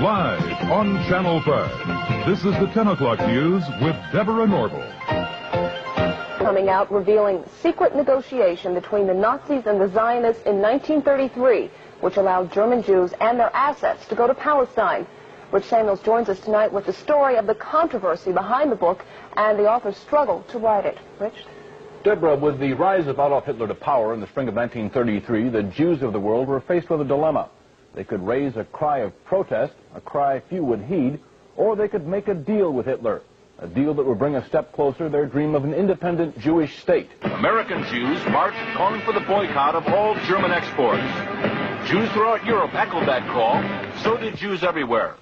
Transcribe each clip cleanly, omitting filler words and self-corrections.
Live on Channel 5. This is the 10 o'clock news with Deborah Norville. Coming out revealing secret negotiation between the Nazis and the Zionists in 1933, which allowed German Jews and their assets to go to Palestine. Rich Samuels joins us tonight with the story of the controversy behind the book and the author's struggle to write it. Rich? Deborah, with the rise of Adolf Hitler to power in the spring of 1933, the Jews of the world were faced with a dilemma. They could raise a cry of protest, a cry few would heed, or they could make a deal with Hitler, a deal that would bring a step closer their dream of an independent Jewish state. American Jews marched calling for the boycott of all German exports. Jews throughout Europe echoed that call, so did Jews everywhere.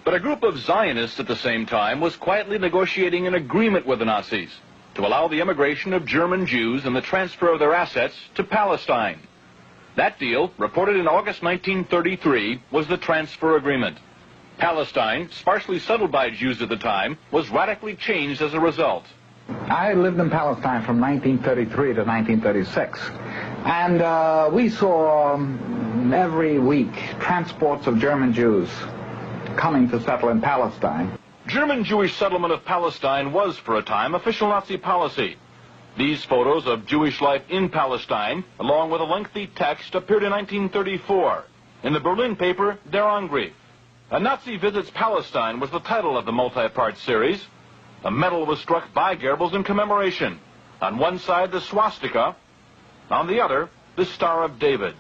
But a group of Zionists at the same time was quietly negotiating an agreement with the Nazis to allow the immigration of German Jews and the transfer of their assets to Palestine. That deal, reported in August 1933, was the transfer agreement. Palestine, sparsely settled by Jews at the time, was radically changed as a result. I lived in Palestine from 1933 to 1936, and we saw every week transports of German Jews coming to settle in Palestine. German Jewish settlement of Palestine was, for a time, official Nazi policy. These photos of Jewish life in Palestine, along with a lengthy text, appeared in 1934 in the Berlin paper Der Angriff. A Nazi Visits Palestine was the title of the multi-part series. A medal was struck by Goebbels in commemoration. On one side, the swastika. On the other, the Star of David.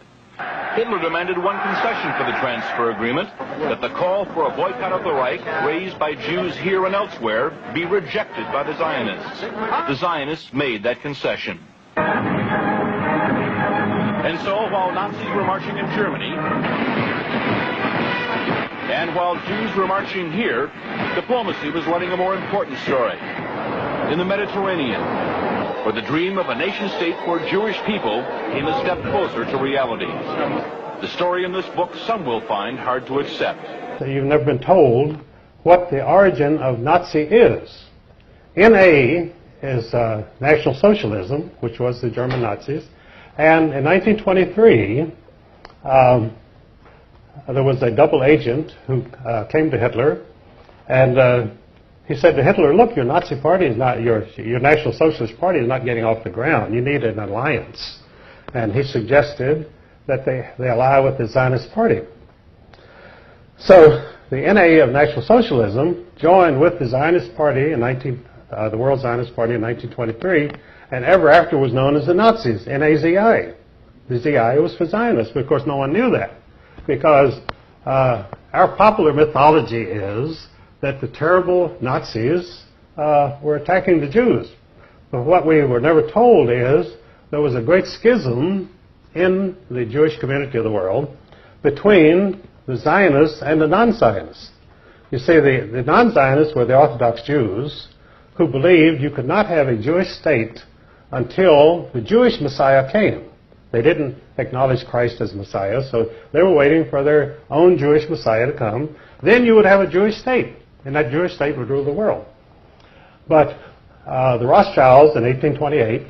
Hitler demanded one concession for the transfer agreement, that the call for a boycott of the Reich, raised by Jews here and elsewhere, be rejected by the Zionists. The Zionists made that concession. And so, while Nazis were marching in Germany, and while Jews were marching here, diplomacy was running a more important story. In the Mediterranean, where the dream of a nation-state for Jewish people came a step closer to reality. The story in this book some will find hard to accept. You've never been told what the origin of Nazi is. NA is National Socialism, which was the German Nazis, and in 1923 there was a double agent who came to Hitler, and he said to Hitler, look, your Nazi party is not, your National Socialist Party is not getting off the ground. You need an alliance. And he suggested that they ally with the Zionist Party. So the NA of National Socialism joined with the Zionist Party in the World Zionist Party in 1923, and ever after was known as the Nazis, NAZI. The ZI was for Zionists, but of course no one knew that, because our popular mythology is that the terrible Nazis were attacking the Jews. But what we were never told is there was a great schism in the Jewish community of the world between the Zionists and the non-Zionists. You see, the non-Zionists were the Orthodox Jews who believed you could not have a Jewish state until the Jewish Messiah came. They didn't acknowledge Christ as Messiah, so they were waiting for their own Jewish Messiah to come. Then you would have a Jewish state, and that Jewish state would rule the world. But the Rothschilds in 1828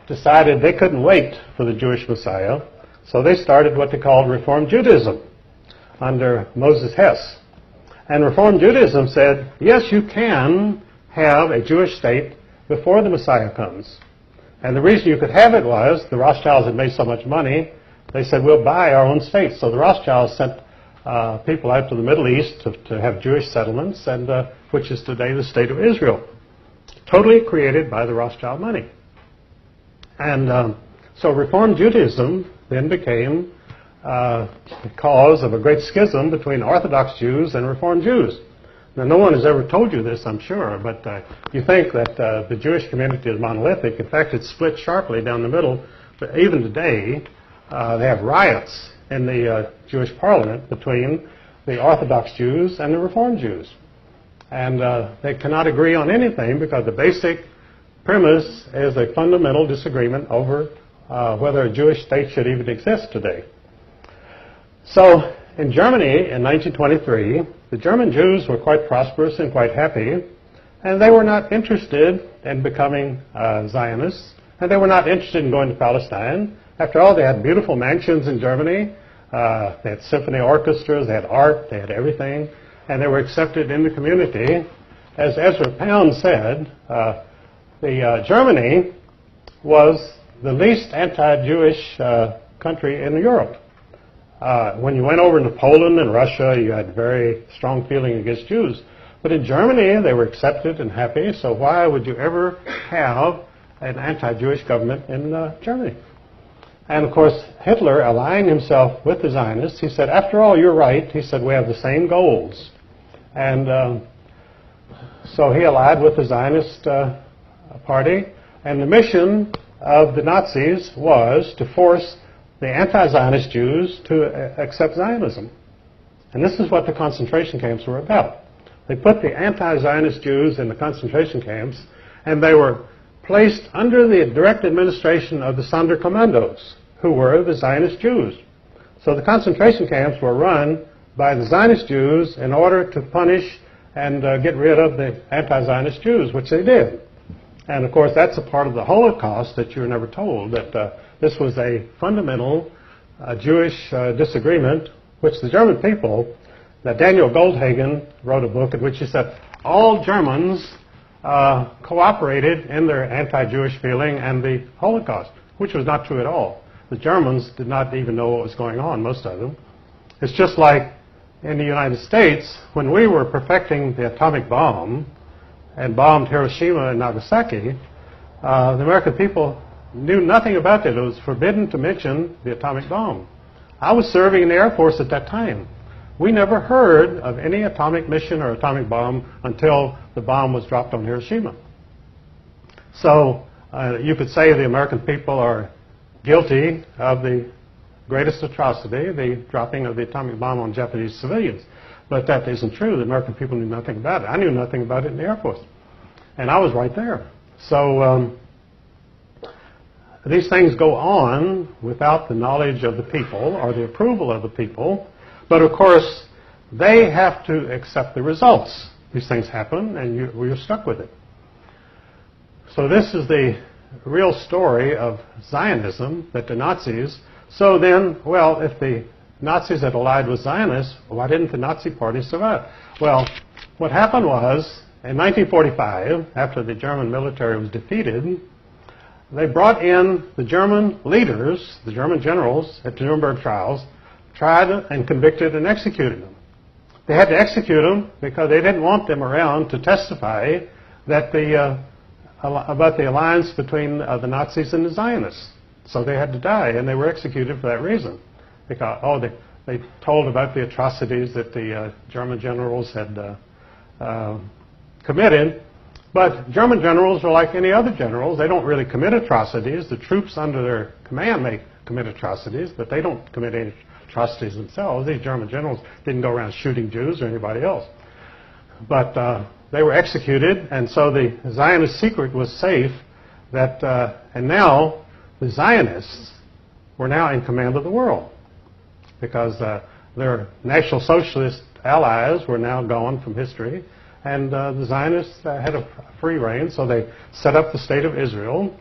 decided they couldn't wait for the Jewish Messiah, so they started what they called Reform Judaism under Moses Hess. And Reform Judaism said, yes, you can have a Jewish state before the Messiah comes. And the reason you could have it was the Rothschilds had made so much money, they said, we'll buy our own state. So the Rothschilds sent people out to the Middle East to have Jewish settlements, and which is today the State of Israel, totally created by the Rothschild money. And so Reform Judaism then became the cause of a great schism between Orthodox Jews and Reform Jews. Now, no one has ever told you this, I'm sure, but you think that the Jewish community is monolithic. In fact, it's split sharply down the middle. But even today, they have riots in the Jewish parliament between the Orthodox Jews and the Reform Jews. And they cannot agree on anything because the basic premise is a fundamental disagreement over whether a Jewish state should even exist today. So in Germany in 1923, the German Jews were quite prosperous and quite happy, and they were not interested in becoming Zionists, and they were not interested in going to Palestine. After all, they had beautiful mansions in Germany. They had symphony orchestras, they had art, they had everything, and they were accepted in the community. As Ezra Pound said, Germany was the least anti-Jewish country in Europe. When you went over into Poland and Russia, you had very strong feeling against Jews. But in Germany, they were accepted and happy, so why would you ever have an anti-Jewish government in Germany? And of course, Hitler, allying himself with the Zionists, he said, after all, you're right. He said, we have the same goals. And so he allied with the Zionist party, and the mission of the Nazis was to force the anti-Zionist Jews to accept Zionism. And this is what the concentration camps were about. They put the anti-Zionist Jews in the concentration camps, and they were placed under the direct administration of the Sonderkommandos, who were the Zionist Jews. So the concentration camps were run by the Zionist Jews in order to punish and get rid of the anti-Zionist Jews, which they did. And of course, that's a part of the Holocaust that you were never told, that this was a fundamental Jewish disagreement, which the German people, that Daniel Goldhagen wrote a book in which he said all Germans cooperated in their anti-Jewish feeling and the Holocaust, which was not true at all. The Germans did not even know what was going on, most of them. It's just like in the United States, when we were perfecting the atomic bomb and bombed Hiroshima and Nagasaki, the American people knew nothing about it. It was forbidden to mention the atomic bomb. I was serving in the Air Force at that time. We never heard of any atomic mission or atomic bomb until the bomb was dropped on Hiroshima. So you could say the American people are guilty of the greatest atrocity, the dropping of the atomic bomb on Japanese civilians. But that isn't true. The American people knew nothing about it. I knew nothing about it in the Air Force. And I was right there. So these things go on without the knowledge of the people or the approval of the people. But of course, they have to accept the results. These things happen, and you're stuck with it. So this is the real story of Zionism, that the Nazis... So then, well, if the Nazis had allied with Zionists, why didn't the Nazi party survive? Well, what happened was, in 1945, after the German military was defeated, they brought in the German leaders, the German generals, at the Nuremberg trials, tried and convicted and executed them. They had to execute them because they didn't want them around to testify that about the alliance between the Nazis and the Zionists. So they had to die, and they were executed for that reason. Because, they told about the atrocities that the German generals had committed. But German generals are like any other generals. They don't really commit atrocities. The troops under their command may commit atrocities, but they don't commit any atrocities themselves. These German generals didn't go around shooting Jews or anybody else. But they were executed, and so the Zionist secret was safe. And now the Zionists were now in command of the world because their National Socialist allies were now gone from history, and the Zionists had a free reign, so they set up the State of Israel.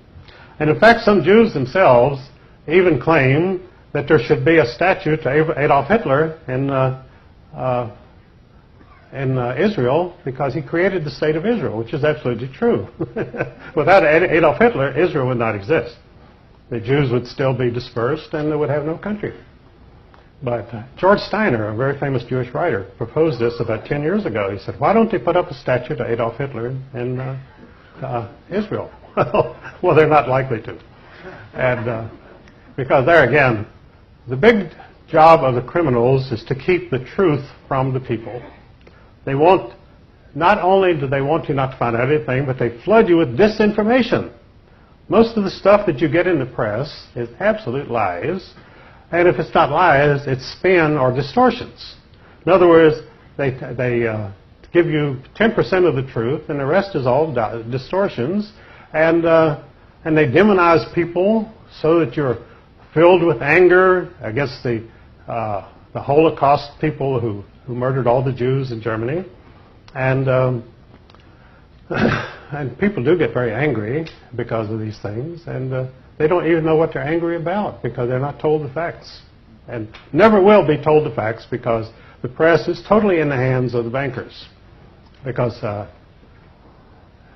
And in fact, some Jews themselves even claim that there should be a statue to Adolf Hitler in Israel because he created the State of Israel, which is absolutely true. Without Adolf Hitler, Israel would not exist. The Jews would still be dispersed and they would have no country. But George Steiner, a very famous Jewish writer, proposed this about 10 years ago. He said, why don't they put up a statue to Adolf Hitler in Israel? Well, they're not likely to. And because there again, the big job of the criminals is to keep the truth from the people. They want, not only do they want you not to find out anything, but they flood you with disinformation. Most of the stuff that you get in the press is absolute lies. And if it's not lies, it's spin or distortions. In other words, they give you 10% of the truth, and the rest is all distortions. And they demonize people so that you're filled with anger against the Holocaust people who murdered all the Jews in Germany. And people do get very angry because of these things, and they don't even know what they're angry about because they're not told the facts. and never will be told the facts, because the press is totally in the hands of the bankers. Because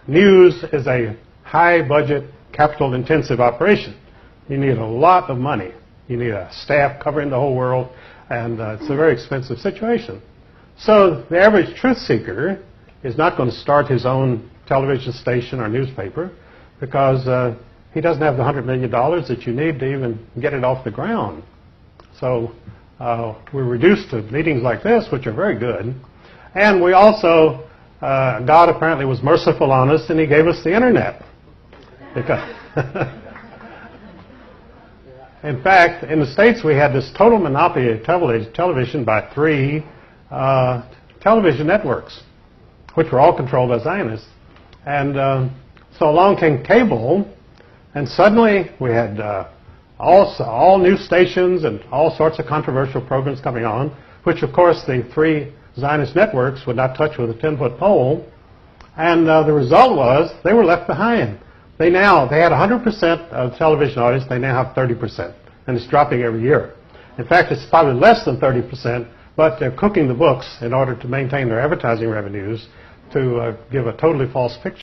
news is a high-budget, capital-intensive operation. You need a lot of money. You need a staff covering the whole world, and it's a very expensive situation. So the average truth seeker is not going to start his own television station or newspaper, because he doesn't have the $100 million that you need to even get it off the ground. So we're reduced to meetings like this, which are very good. And we also, God apparently was merciful on us, and he gave us the internet. Because in fact, in the States, we had this total monopoly of television by 3 television networks, which were all controlled by Zionists. And so along came cable, and suddenly we had all new stations and all sorts of controversial programs coming on, which, of course, the 3 Zionist networks would not touch with a 10-foot pole. And the result was they were left behind. They had 100% of the television audience. They now have 30%, and it's dropping every year. In fact, it's probably less than 30%, but they're cooking the books in order to maintain their advertising revenues to give a totally false picture.